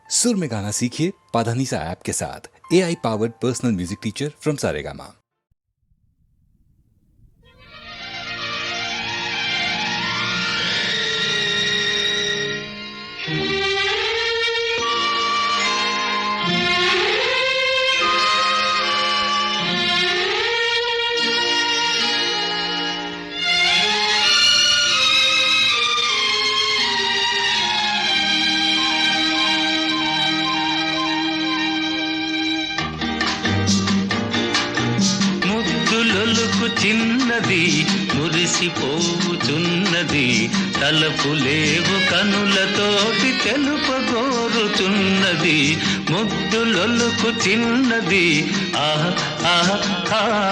सुर में गाना सीखिए पाधानीसा ऐप के साथ। AI powered personal music teacher from Saregama. చిన్నది మురిసిపోవుచున్నది తలపులేవు కనులతోటి తెలుపగోరుచున్నది ముద్దులొలుకు చిన్నది ఆహా ఆహా ఆహా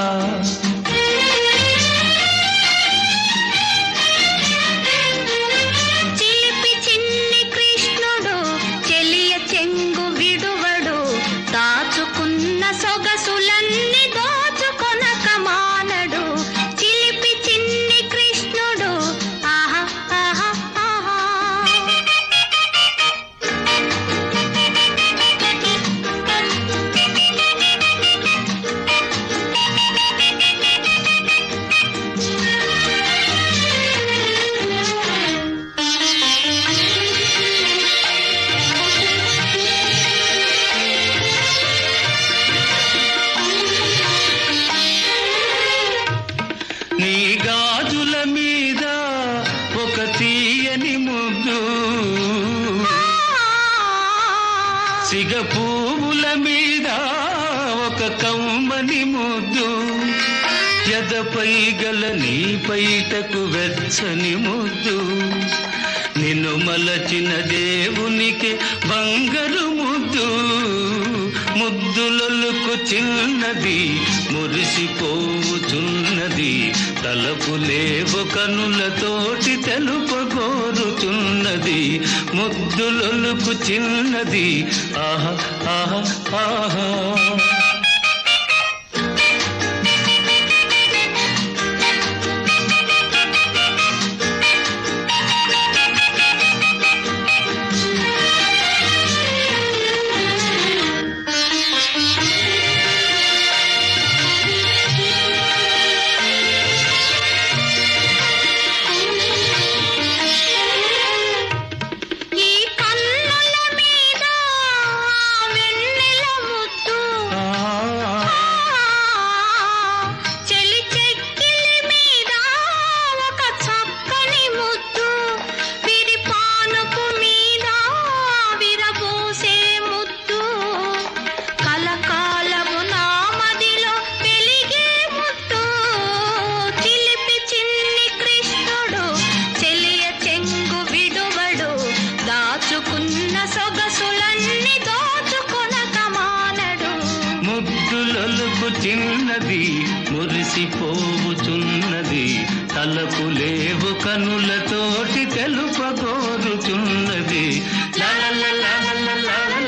నీ గాజుల మీద ఒక తీయని ముద్దు సిగ పువ్వుల మీద ఒక కమ్మని ముద్దు ఎదపై గల నీ పైటకు వెచ్చని ముద్దు నిన్ను మలచిన దేవునికి బంగారు ముద్దు ముద్దులొలుకు చిన్నది మురిసిపోవుచున్నది తలపులేవు కనులతోటి తెలుపగోరుచున్నది ముద్దులొలుకు చిన్నది ఆహా ఆహా ఆహా ముద్దులొలుకు చిన్నది మురిసిపోవుచున్నది తలపులేవు కనులతోటి తెలుపగోరుచున్నది లా లా లా లా లా లా లా